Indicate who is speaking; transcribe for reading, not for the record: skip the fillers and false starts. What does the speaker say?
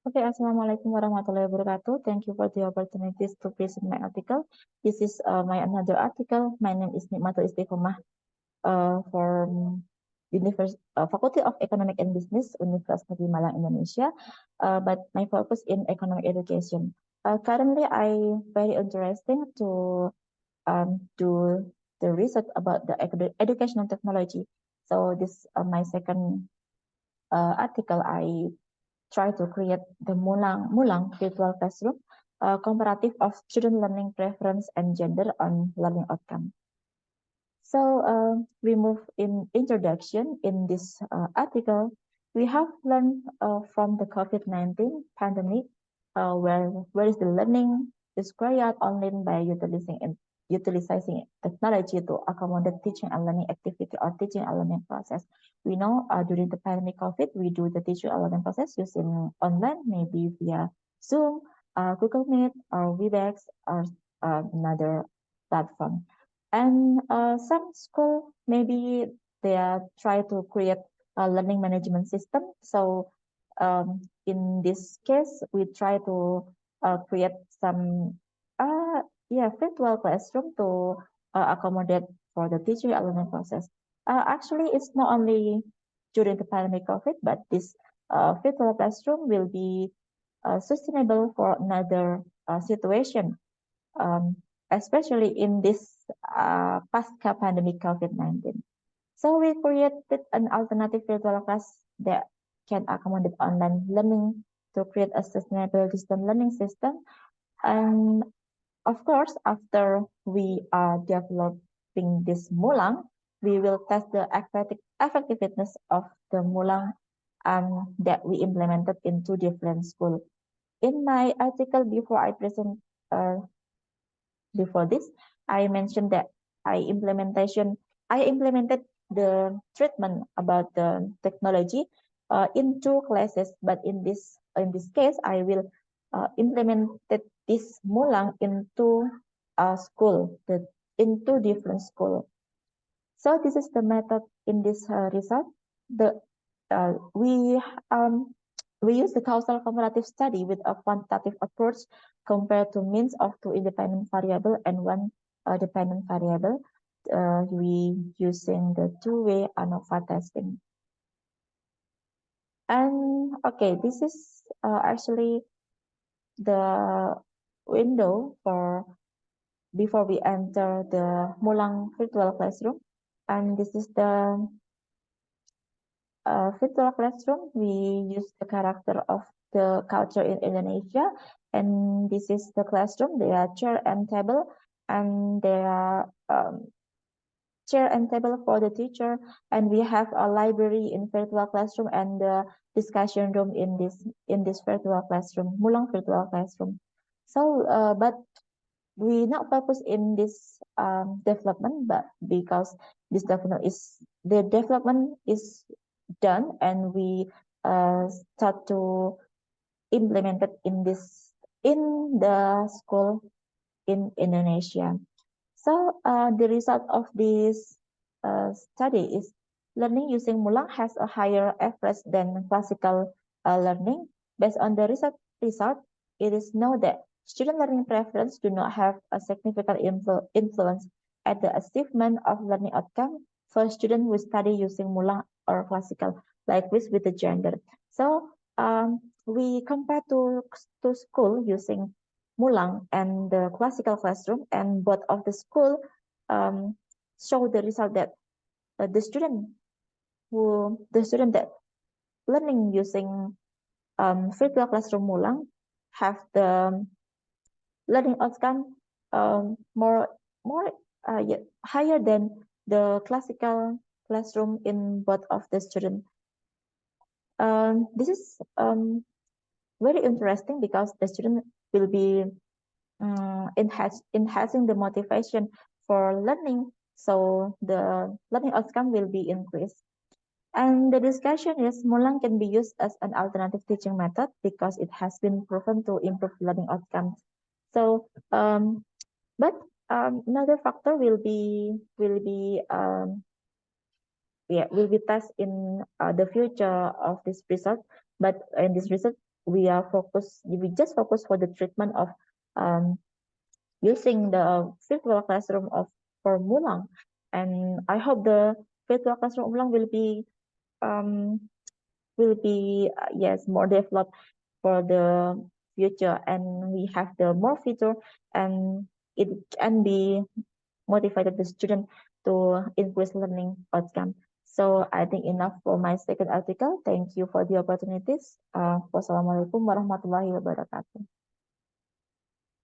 Speaker 1: Okay, Assalamualaikum warahmatullahi wabarakatuh. Thank you for the opportunities to present my article. This is my another article. My name is Matul Istiqomah from Faculty of Economic and Business, Universitas Negeri Malang, Indonesia. But my focus in economic education. Currently, I very interesting to do the research about the educational technology. So this my second article. I try to create the Mulang virtual classroom, comparative of student learning preference and gender on learning outcome. So we move in introduction in this article. We have learned from the COVID-19 pandemic, where is the learning is carried out online by utilizing technology to accommodate teaching and learning activity or teaching and learning process. We know during the pandemic COVID, we do the teaching and learning process using online, maybe via Zoom, Google Meet, or Webex, or another platform. And some school maybe they are try to create a learning management system. So in this case, we try to create some virtual classroom to accommodate for the teaching and learning process. Actually, it's not only during the pandemic COVID, but this virtual classroom will be sustainable for another situation, um, especially in this past-pandemic COVID-19. So we created an alternative virtual class that can accommodate online learning to create a sustainable distance learning system. And of course, after we are developing this Mulang, we will test the effectiveness of the Mulang that we implemented in two different schools. In my article uh, before this, I mentioned that I implemented the treatment about the technology in two classes, but in this case, I will implement this Mulang into a school, in two different school. So this is the method in this result. The we use the causal comparative study with a quantitative approach compared to means of two independent variable and one dependent variable. We using the two-way ANOVA testing. And okay, this is actually the window for before we enter the Mulang virtual classroom. And this is the virtual classroom. We use the character of the culture in Indonesia. And this is the classroom. There are chair and table, and there are chair and table for the teacher. And we have a library in virtual classroom and the discussion room in this virtual classroom, Mulang virtual classroom. So, but we not focus in this development, but because the development is done, and we start to implement it in the school in Indonesia. So the result of this study is learning using Mulang has a higher average than classical learning. Based on the result, it is known that student learning preference do not have a significant influence at the achievement of learning outcome for students who study using Mulang or classical, likewise with the gender. So we compare to school using Mulang and the classical classroom, and both of the school show the result that the student that learning using virtual classroom Mulang have the learning outcome more higher than the classical classroom in both of the student. This is very interesting because the student will be enhancing the motivation for learning, so the learning outcome will be increased. And the discussion is Mulang can be used as an alternative teaching method because it has been proven to improve learning outcomes. So, but another factor will be tested in the future of this result. But in this result, we just focus for the treatment of using the virtual classroom for Mulang, and I hope the virtual classroom of Mulang um, will be yes, more developed for the future, and we have the more feature, and it can be motivated the student to increase learning outcome. So I think enough for my second article. Thank you for the opportunities. Wassalamualaikum warahmatullahi wabarakatuh.